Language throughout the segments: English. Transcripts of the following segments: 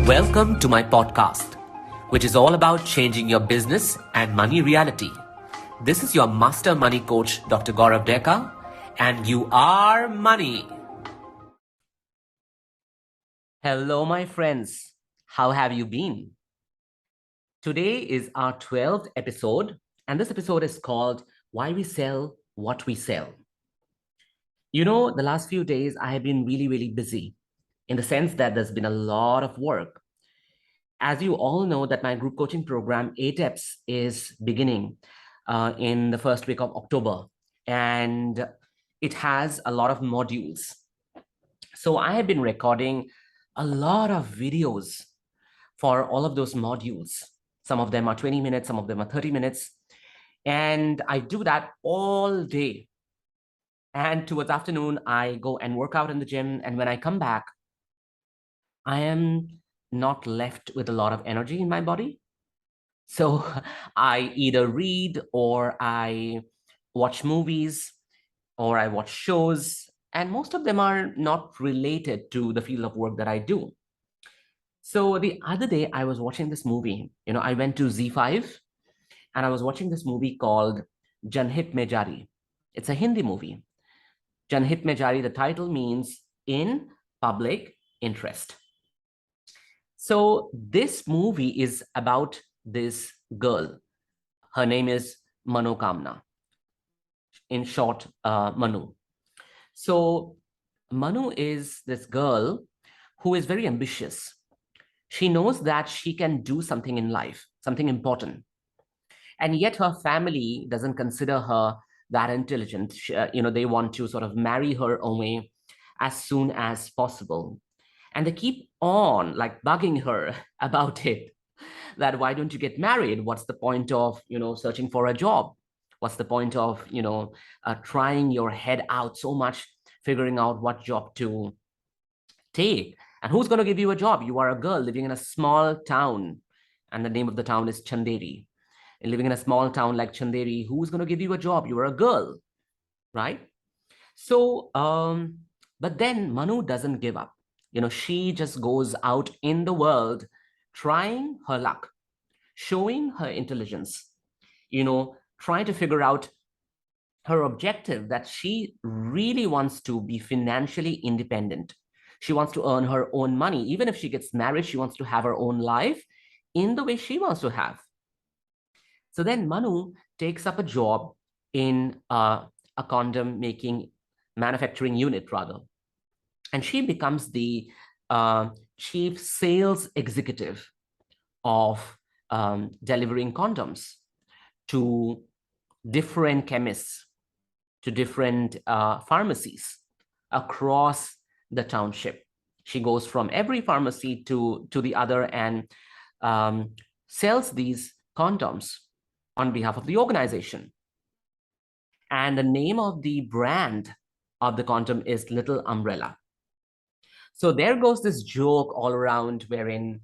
Welcome to my podcast, which is all about changing your business and money reality. This is your master money coach, Dr. Gaurav Deka, and you are money. Hello, my friends. How have you been? Today is our 12th episode, and this episode is called Why We Sell What We Sell. You know, the last few days I have been really busy in the sense that there's been a lot of work. As you all know, that my group coaching program, ATEPS, is beginning in the first week of October, and it has a lot of modules. So I have been recording a lot of videos for all of those modules. Some of them are 20 minutes, some of them are 30 minutes. And I do that all day. And towards afternoon, I go and work out in the gym. And when I come back, I am not left with a lot of energy in my body. So I either read or I watch movies or I watch shows, and most of them are not related to the field of work that I do. So the other day I was watching this movie. I went to Zee5 and I was watching this movie called Janhit Mein Jaari. It's a Hindi movie. Janhit Mein Jaari, the title means in public interest. So this movie is about this girl. Her name is Manokamna. In short, Manu. So Manu is this girl who is very ambitious. She knows that she can do something in life, something important. And yet her family doesn't consider her that intelligent. They want to sort of marry her away as soon as possible. And they keep on like bugging her about it. That why don't you get married? What's the point of, searching for a job? What's the point of, trying your head out so much, figuring out what job to take? And who's going to give you a job? You are a girl living in a small town, and the name of the town is Chanderi. And living in a small town like Chanderi, who's going to give you a job? You are a girl, right? So, but then Manu doesn't give up. She just goes out in the world trying her luck, showing her intelligence, trying to figure out her objective, that she really wants to be financially independent. She wants to earn her own money. Even if she gets married, she wants to have her own life in the way she wants to have. So then Manu takes up a job in a condom making manufacturing unit, rather. And she becomes the chief sales executive of delivering condoms to different chemists, to different pharmacies across the township. She goes from every pharmacy to the other and sells these condoms on behalf of the organization. And the name of the brand of the condom is Little Umbrella. So there goes this joke all around wherein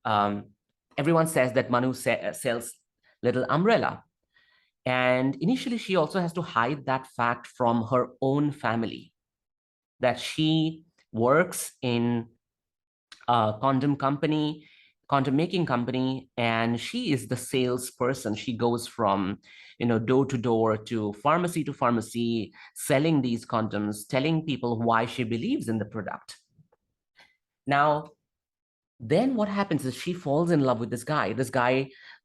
everyone says that Manu sells Little Umbrella. And initially, she also has to hide that fact from her own family, that she works in a condom making company, and she is the salesperson. She goes from, door to door to pharmacy, selling these condoms, telling people why she believes in the product. Now, then what happens is she falls in love with this guy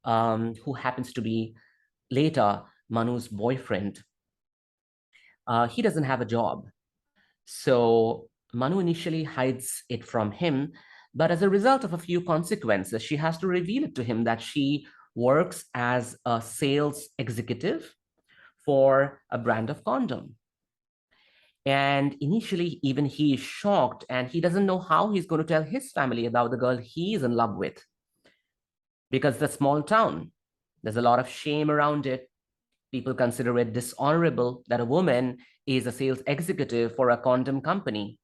who happens to be later Manu's boyfriend. He doesn't have a job. So Manu initially hides it from him, but as a result of a few consequences, she has to reveal it to him that she works as a sales executive for a brand of condom. And initially, even he is shocked, and he doesn't know how he's going to tell his family about the girl he is in love with. Because it's a small town, there's a lot of shame around it. People consider it dishonorable that a woman is a sales executive for a condom company,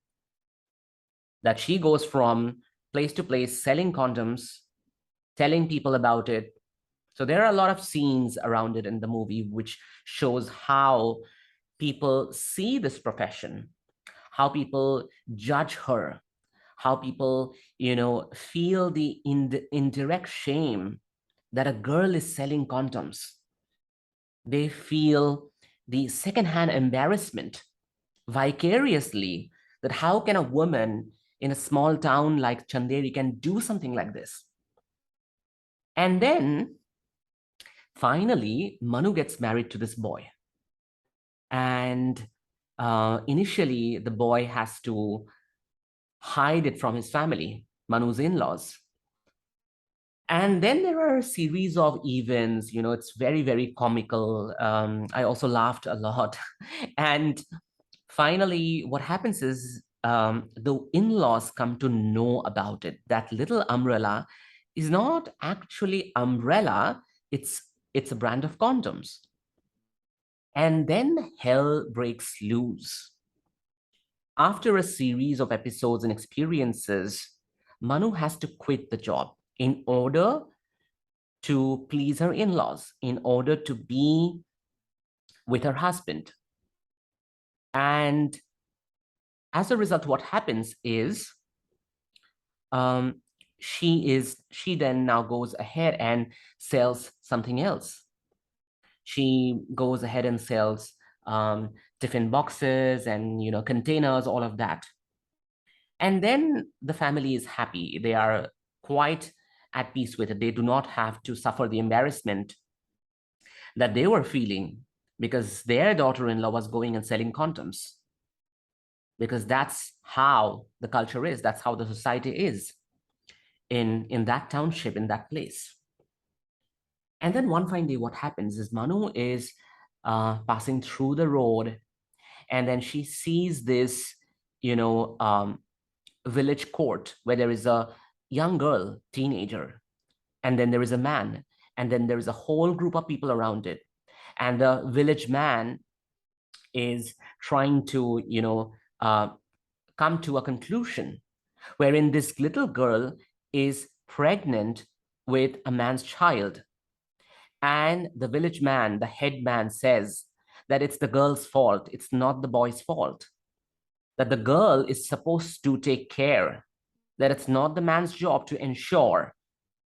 that she goes from place to place selling condoms, telling people about it. So there are a lot of scenes around it in the movie, which shows how people see this profession, how people judge her, how people, feel the indirect shame that a girl is selling condoms. They feel the secondhand embarrassment vicariously, that how can a woman in a small town like Chanderi can do something like this? And then finally, Manu gets married to this boy. And initially, the boy has to hide it from his family, Manu's in-laws. And then there are a series of events, it's very, very comical. I also laughed a lot. And finally, what happens is the in-laws come to know about it. That little umbrella is not actually umbrella, it's a brand of condoms. And then hell breaks loose. After a series of episodes and experiences, Manu has to quit the job in order to please her in-laws, in order to be with her husband. And as a result, what happens is um, she then now goes ahead and sells something else. She goes ahead and sells tiffin boxes and containers, all of that. And then the family is happy. They are quite at peace with it. They do not have to suffer the embarrassment that they were feeling because their daughter-in-law was going and selling condoms. Because that's how the culture is. That's how the society is in that township, in that place. And then one fine day, what happens is Manu is passing through the road, and then she sees this, village court where there is a young girl, teenager, and then there is a man, and then there is a whole group of people around it. And the village man is trying to, come to a conclusion wherein this little girl is pregnant with a man's child. And the village man, the head man, says that it's the girl's fault, it's not the boy's fault, that the girl is supposed to take care, that it's not the man's job to ensure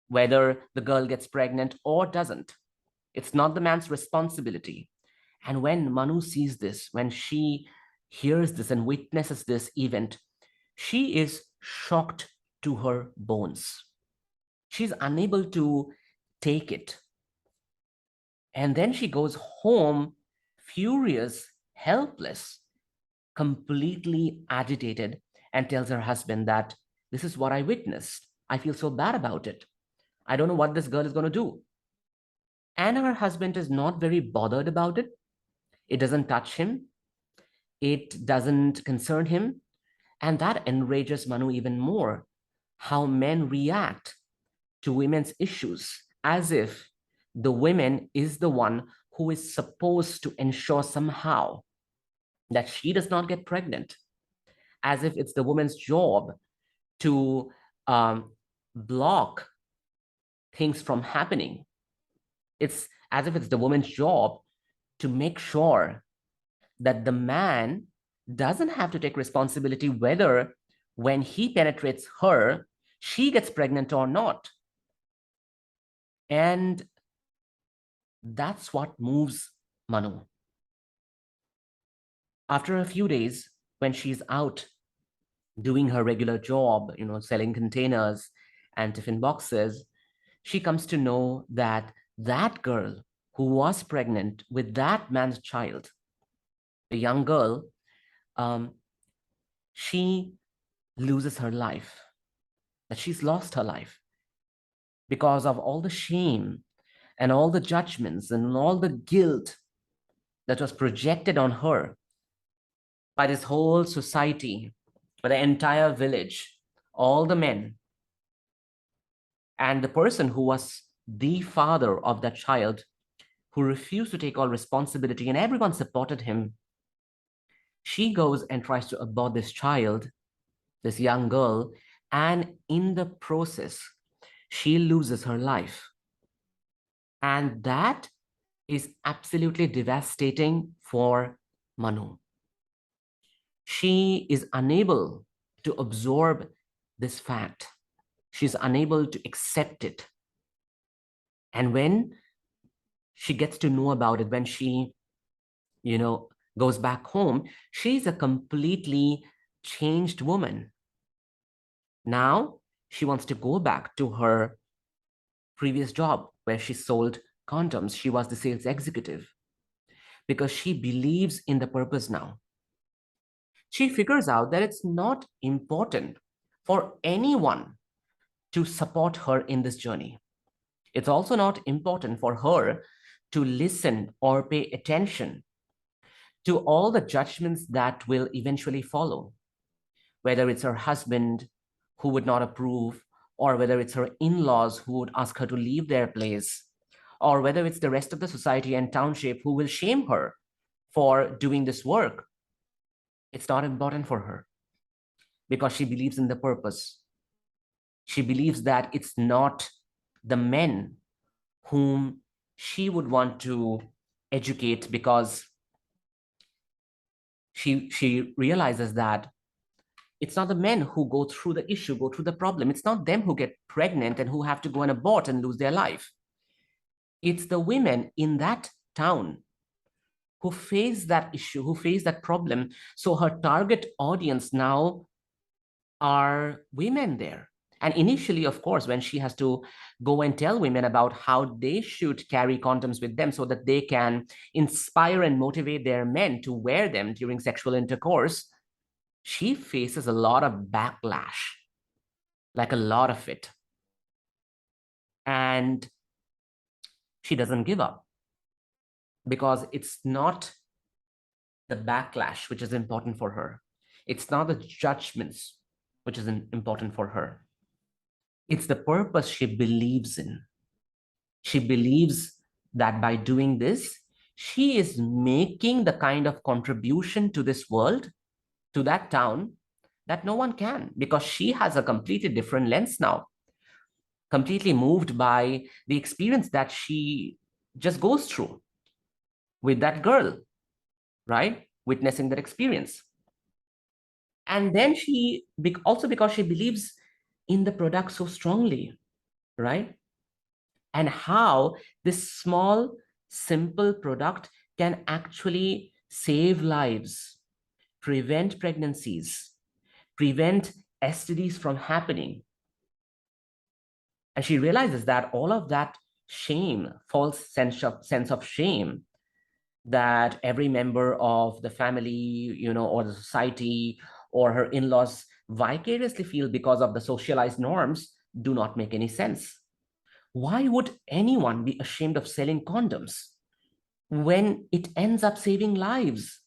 whether the girl gets pregnant or doesn't. It's not the man's responsibility. And when Manu sees this, when she hears this and witnesses this event, she is shocked to her bones. She's unable to take it. And then she goes home furious, helpless, completely agitated, and tells her husband that this is what I witnessed. I feel so bad about it. I don't know what this girl is going to do. And her husband is not very bothered about it. It doesn't touch him. It doesn't concern him. And that enrages Manu even more. How men react to women's issues as if the woman is the one who is supposed to ensure somehow that she does not get pregnant, as if it's the woman's job to block things from happening. It's as if it's the woman's job to make sure that the man doesn't have to take responsibility whether when he penetrates her, she gets pregnant or not. And that's what moves Manu. After a few days, when she's out doing her regular job, selling containers and tiffin boxes, she comes to know that that girl who was pregnant with that man's child, the young girl, she loses her life, that she's lost her life because of all the shame and all the judgments and all the guilt that was projected on her by this whole society, by the entire village, all the men. And the person who was the father of that child, who refused to take all responsibility and everyone supported him, she goes and tries to abort this child, this young girl, and in the process, she loses her life. And that is absolutely devastating for Manu. She is unable to absorb this fact. She's unable to accept it. And when she gets to know about it, when she, you know, goes back home, she's a completely changed woman. Now she wants to go back to her previous job where she sold condoms. She was the sales executive because she believes in the purpose now. She figures out that it's not important for anyone to support her in this journey. It's also not important for her to listen or pay attention to all the judgments that will eventually follow, whether it's her husband who would not approve, or whether it's her in-laws who would ask her to leave their place, or whether it's the rest of the society and township who will shame her for doing this work. It's not important for her because she believes in the purpose. She believes that it's not the men whom she would want to educate because she realizes that it's not the men who go through the issue, go through the problem. It's not them who get pregnant and who have to go and abort and lose their life. It's the women in that town who face that issue, who face that problem. So her target audience now are women there. And initially, of course, when she has to go and tell women about how they should carry condoms with them so that they can inspire and motivate their men to wear them during sexual intercourse, she faces a lot of backlash, like a lot of it. And she doesn't give up because it's not the backlash which is important for her. It's not the judgments which is important for her. It's the purpose she believes in. She believes that by doing this, she is making the kind of contribution to this world, to that town, that no one can, because she has a completely different lens now, completely moved by the experience that she just goes through with that girl, right? Witnessing that experience. And then she, also because she believes in the product so strongly, right? And how this small, simple product can actually save lives, prevent pregnancies, prevent STDs from happening. And she realizes that all of that shame, false sense of shame that every member of the family, or the society or her in-laws vicariously feel because of the socialized norms do not make any sense. Why would anyone be ashamed of selling condoms when it ends up saving lives?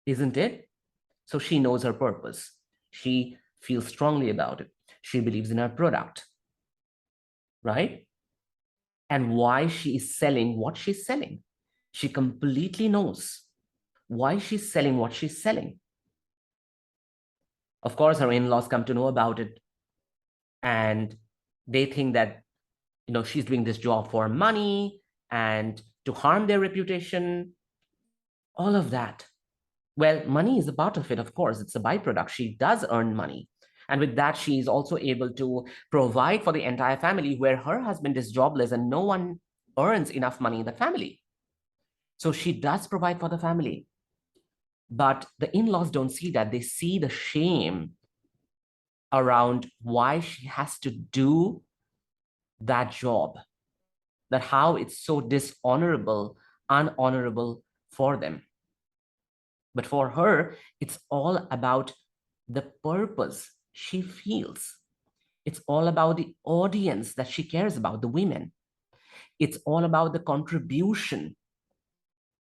Isn't it? So she knows her purpose. She feels strongly about it. She believes in her product, right? And why she is selling what she's selling. She completely knows why she's selling what she's selling. Of course, her in-laws come to know about it, and they think that she's doing this job for money and to harm their reputation, all of that. Well, money is a part of it, of course. It's a byproduct. She does earn money. And with that, she is also able to provide for the entire family, where her husband is jobless and no one earns enough money in the family. So she does provide for the family. But the in-laws don't see that. They see the shame around why she has to do that job, that how it's so dishonorable, unhonorable for them. But for her, it's all about the purpose she feels. It's all about the audience that she cares about, the women. It's all about the contribution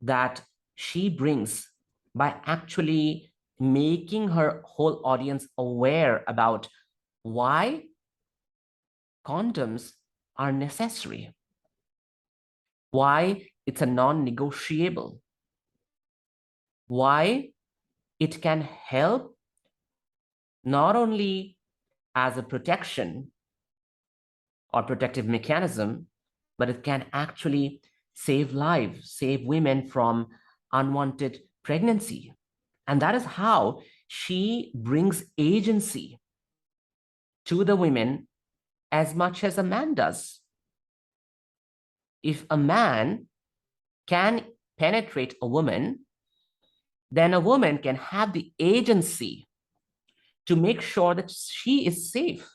that she brings by actually making her whole audience aware about why condoms are necessary, why it's a non-negotiable, why it can help not only as a protection or protective mechanism, but it can actually save lives, save women from unwanted pregnancy. And that is how she brings agency to the women as much as a man does. If a man can penetrate a woman, then a woman can have the agency to make sure that she is safe,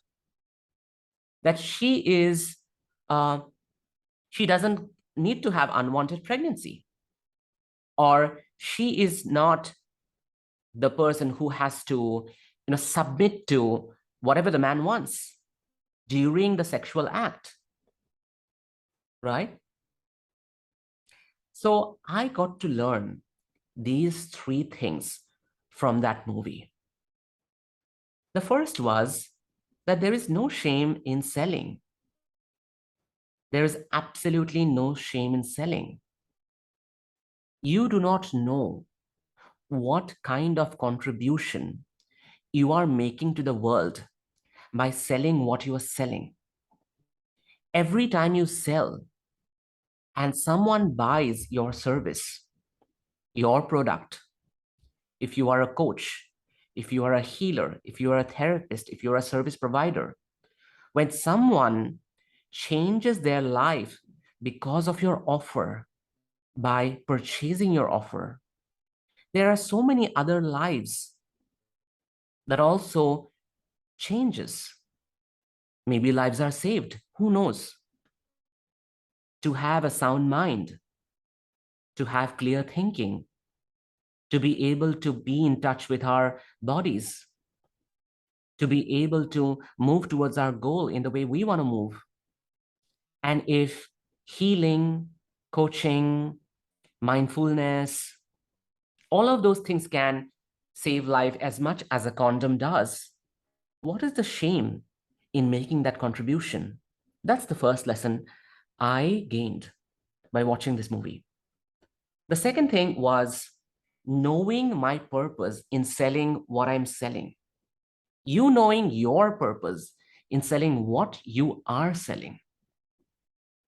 that uh, she doesn't need to have unwanted pregnancy, or she is not the person who has to, submit to whatever the man wants during the sexual act, right? So I got to learn these three things from that movie. The first was that there is no shame in selling. There is absolutely no shame in selling. You do not know what kind of contribution you are making to the world by selling what you are selling. Every time you sell and someone buys your service, your product, if you are a coach, if you are a healer, if you are a therapist, if you're a service provider, when someone changes their life because of your offer by purchasing your offer, there are so many other lives that also changes. Maybe lives are saved, who knows? To have a sound mind, to have clear thinking, to be able to be in touch with our bodies, to be able to move towards our goal in the way we want to move. And if healing, coaching, mindfulness, all of those things can save life as much as a condom does, what is the shame in making that contribution? That's the first lesson I gained by watching this movie. The second thing was knowing my purpose in selling what I'm selling. You knowing your purpose in selling what you are selling.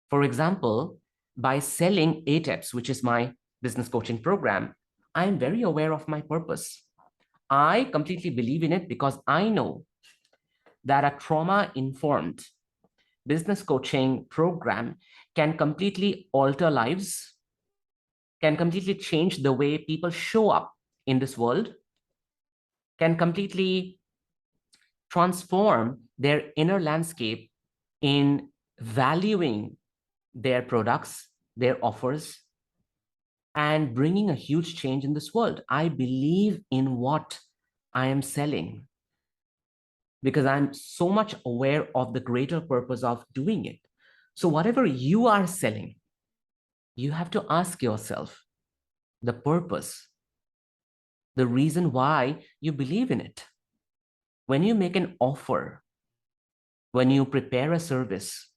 For example, by selling ATEPS, which is my business coaching program, I'm very aware of my purpose. I completely believe in it because I know that a trauma-informed business coaching program can completely alter lives, can completely change the way people show up in this world, can completely transform their inner landscape in valuing their products, their offers, and bringing a huge change in this world. I believe in what I am selling because I'm so much aware of the greater purpose of doing it. So whatever you are selling, you have to ask yourself the purpose, the reason why you believe in it. When you make an offer, when you prepare a service,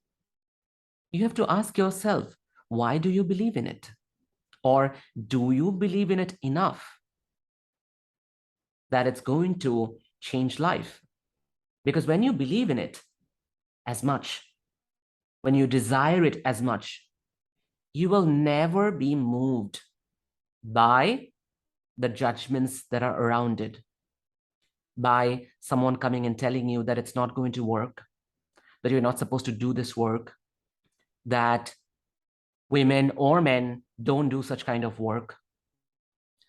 you have to ask yourself, why do you believe in it? Or do you believe in it enough that it's going to change life? Because when you believe in it as much, when you desire it as much, you will never be moved by the judgments that are around it, by someone coming and telling you that it's not going to work, that you're not supposed to do this work, that women or men don't do such kind of work,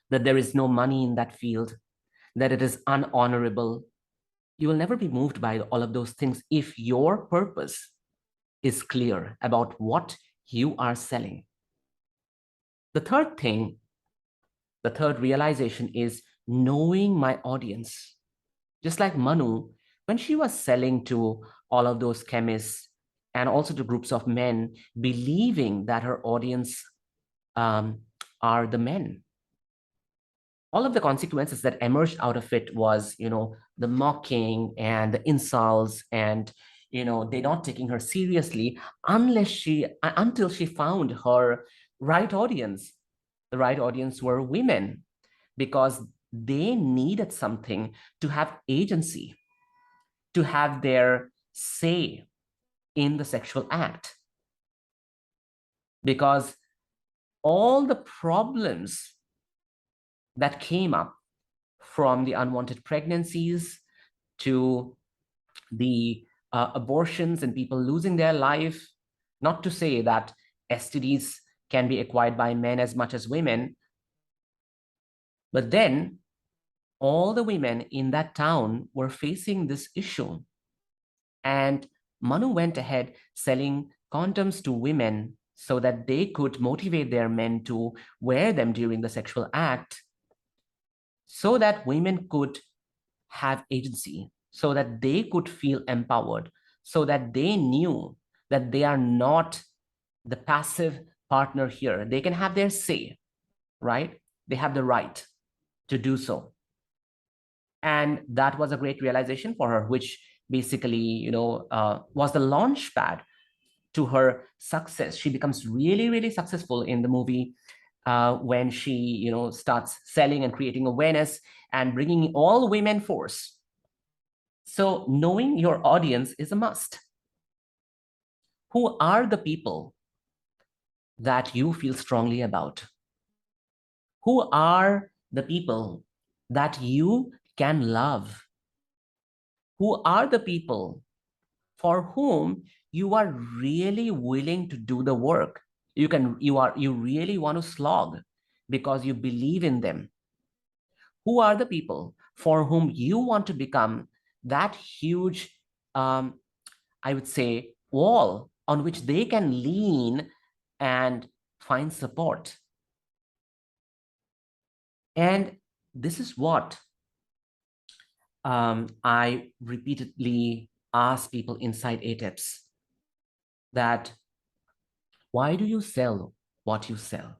that there is no money in that field, that it is unhonorable. You will never be moved by all of those things if your purpose is clear about what you are selling. The third thing, the third realization is knowing my audience. Just like Manu, when she was selling to all of those chemists and also to groups of men, believing that her audience um, are the men, all of the consequences that emerged out of it was, the mocking and the insults and, they're not taking her seriously until she found her right audience. The right audience were women because they needed something to have agency, to have their say in the sexual act. Because all the problems that came up from the unwanted pregnancies to the abortions and people losing their life. Not to say that STDs can be acquired by men as much as women, but then all the women in that town were facing this issue. And Manu went ahead selling condoms to women so that they could motivate their men to wear them during the sexual act, so that women could have agency, so that they could feel empowered, so that they knew that they are not the passive partner here. They can have their say, right? They have the right to do so. And that was a great realization for her, which basically, was the launch pad to her success. She becomes really, really successful in the movie when she, starts selling and creating awareness and bringing all women force. So knowing your audience is a must. Who are the people that you feel strongly about? Who are the people that you can love? Who are the people for whom you are really willing to do the work? You really want to slog because you believe in them. Who are the people for whom you want to become that huge, um, I would say, wall on which they can lean and find support? And this is what I repeatedly ask people inside ATIPS, that why do you sell what you sell?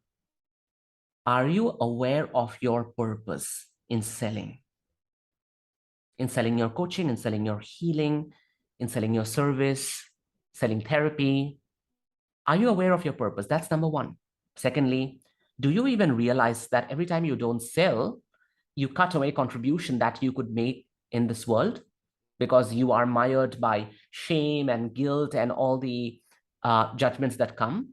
Are you aware of your purpose in selling? In selling your coaching, in selling your healing, in selling your service, selling therapy? Are you aware of your purpose? That's number one. Secondly, do you even realize that every time you don't sell, you cut away contribution that you could make in this world, because you are mired by shame and guilt and all the judgments that come?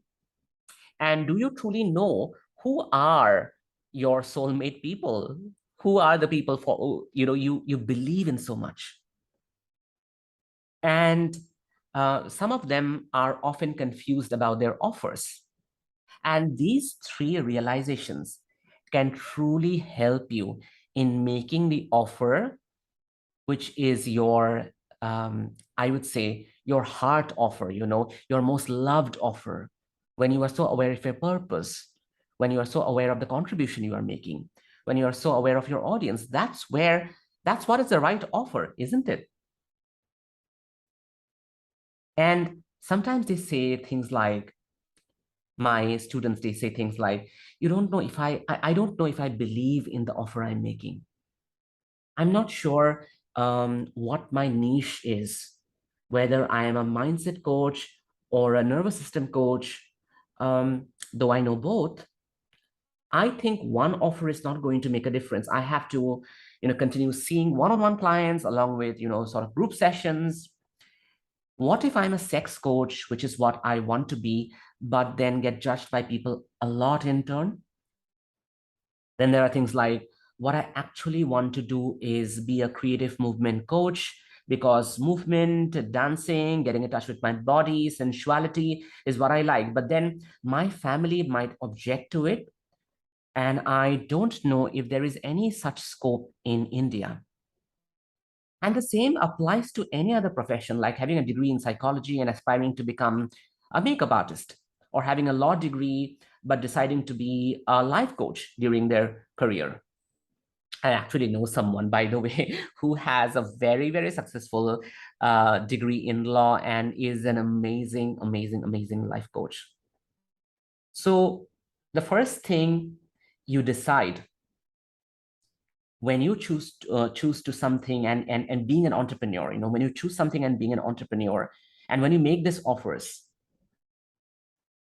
And do you truly know who are your soulmate people? Who are the people for you believe in so much? And some of them are often confused about their offers. And these three realizations can truly help you in making the offer, which is your, I would say, your heart offer, your most loved offer. When you are so aware of your purpose, when you are so aware of the contribution you are making, when you are so aware of your audience, that's what is the right offer, isn't it? And sometimes they say things like, my students, they say things like, you don't know if I don't know if I believe in the offer I'm making. I'm not sure what my niche is, whether I am a mindset coach or a nervous system coach. Though I know both, I think one offer is not going to make a difference. I have to, continue seeing one-on-one clients along with, sort of group sessions. What if I'm a sex coach, which is what I want to be, but then get judged by people a lot in turn? Then there are things like, what I actually want to do is be a creative movement coach, because movement, dancing, getting in touch with my body, sensuality is what I like. But then my family might object to it. And I don't know if there is any such scope in India. And the same applies to any other profession, like having a degree in psychology and aspiring to become a makeup artist, or having a law degree but deciding to be a life coach during their career. I actually know someone, by the way, who has a very, very successful degree in law and is an amazing, amazing, amazing life coach. So the first thing you decide when you choose to something, and being an entrepreneur, when you choose something and being an entrepreneur, and when you make these offers,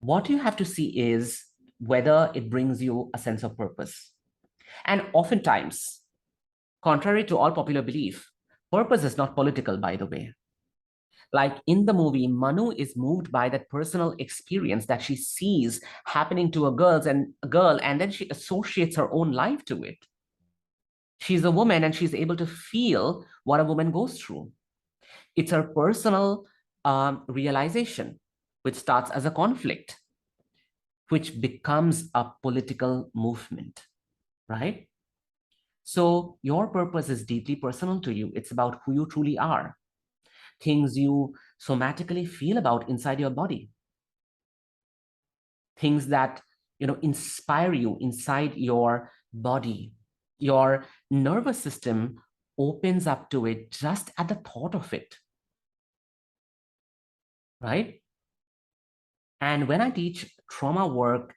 what you have to see is whether it brings you a sense of purpose. And oftentimes, contrary to all popular belief, purpose is not political, by the way. Like in the movie, Manu is moved by that personal experience that she sees happening to a girl, and then she associates her own life to it. She's a woman and she's able to feel what a woman goes through. It's our personal realization, which starts as a conflict, which becomes a political movement, right? So your purpose is deeply personal to you. It's about who you truly are, things you somatically feel about inside your body, things that inspire you inside your body. Your nervous system opens up to it just at the thought of it, right? And when I teach trauma work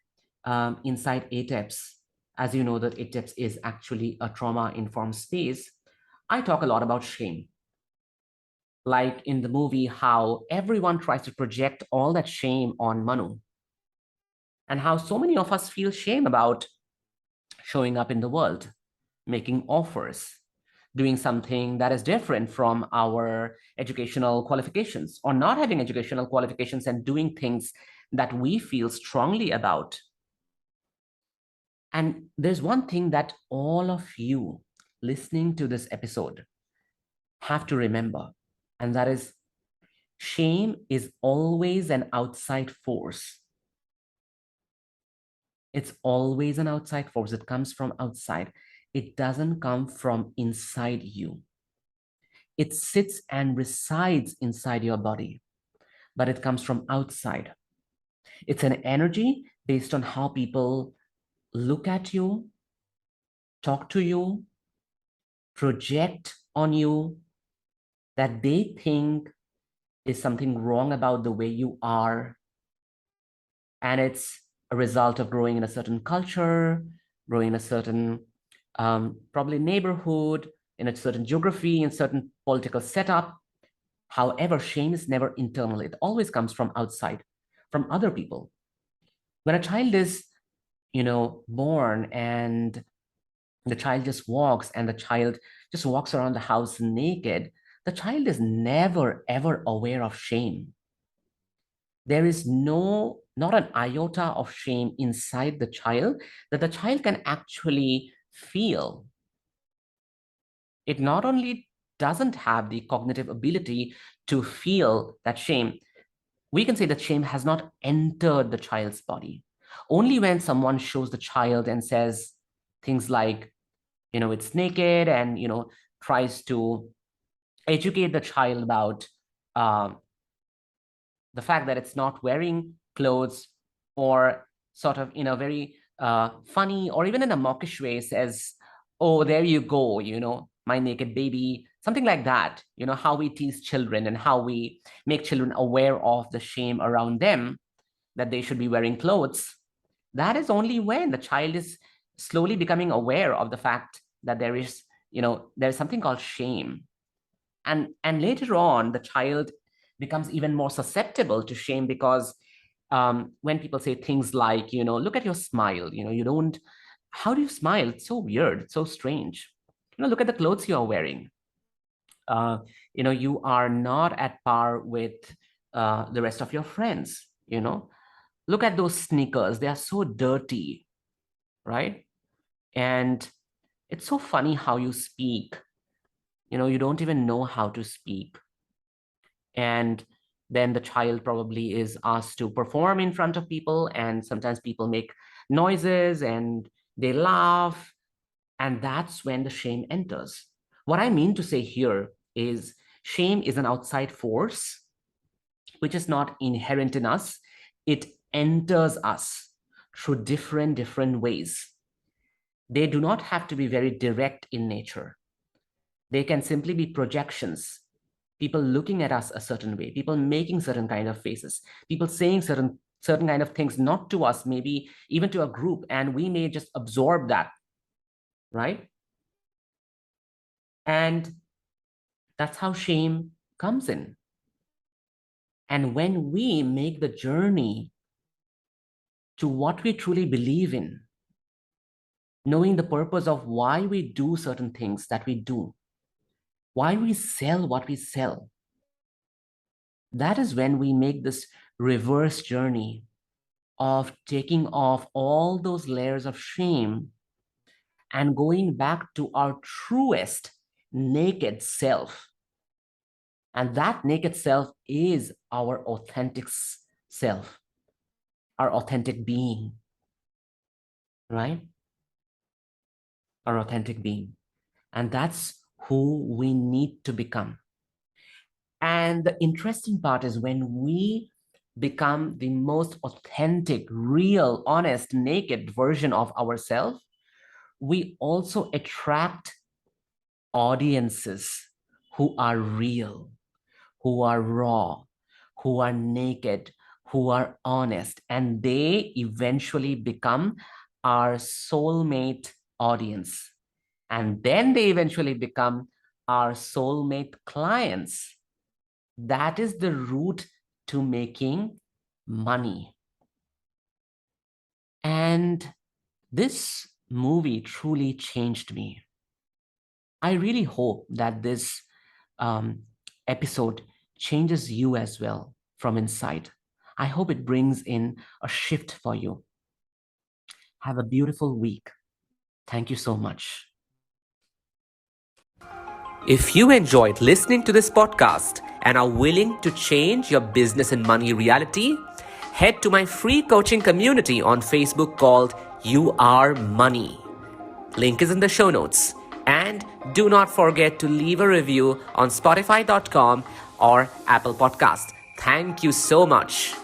inside ATEPS, as you know, that ATEPS is actually a trauma-informed space, I talk a lot about shame. Like in the movie, how everyone tries to project all that shame on Manu, and how so many of us feel shame about showing up in the world, making offers, doing something that is different from our educational qualifications, or not having educational qualifications and doing things that we feel strongly about. And there's one thing that all of you listening to this episode have to remember, and that is shame is always an outside force. It's always an outside force. It comes from outside. It doesn't come from inside you. It sits and resides inside your body, but it comes from outside. It's an energy based on how people look at you, talk to you, project on you, that they think is something wrong about the way you are. And it's a result of growing in a certain culture, growing in a certain probably neighborhood, in a certain geography, in certain political setup. However, shame is never internal. It always comes from outside, from other people. When a child is, born, and the child just walks, and the child just walks around the house naked, the child is never, ever aware of shame. There is not an iota of shame inside the child that the child can actually feel. It not only doesn't have the cognitive ability to feel that shame, we can say that shame has not entered the child's body. Only when someone shows the child and says things like, it's naked, and, tries to educate the child about uh, the fact that it's not wearing clothes, or sort of in a very funny or even in a mockish way says, oh, there you go, my naked baby, something like that. How we tease children and how we make children aware of the shame around them, that they should be wearing clothes. That is only when the child is slowly becoming aware of the fact that there's something called shame. And later on, the child becomes even more susceptible to shame, because when people say things like, look at your smile, you don't, how do you smile? It's so weird, it's so strange. Look at the clothes you are wearing. uh, you are not at par with the rest of your friends. Look at those sneakers, they are so dirty, right? And it's so funny how you speak. You don't even know how to speak. And then the child probably is asked to perform in front of people, and sometimes people make noises and they laugh, and that's when the shame enters. What I mean to say here is shame is an outside force which is not inherent in us. It enters us through different ways. They do not have to be very direct in nature. They can simply be projections. People looking at us a certain way, people making certain kind of faces, people saying certain kind of things, not to us, maybe even to a group, and we may just absorb that, right? And that's how shame comes in. And when we make the journey to what we truly believe in, knowing the purpose of why we do certain things that we do, why we sell what we sell, that is when we make this reverse journey of taking off all those layers of shame and going back to our truest naked self. And that naked self is our authentic self, our authentic being, right? Our authentic being. And that's who we need to become. And the interesting part is when we become the most authentic, real, honest, naked version of ourselves, we also attract audiences who are real, who are raw, who are naked, who are honest, and they eventually become our soulmate audience. And then they eventually become our soulmate clients. That is the route to making money. And this movie truly changed me. I really hope that this um, episode changes you as well from inside. I hope it brings in a shift for you. Have a beautiful week. Thank you so much. If you enjoyed listening to this podcast and are willing to change your business and money reality, head to my free coaching community on Facebook called You Are Money. Link is in the show notes. And do not forget to leave a review on Spotify.com or Apple Podcast. Thank you so much.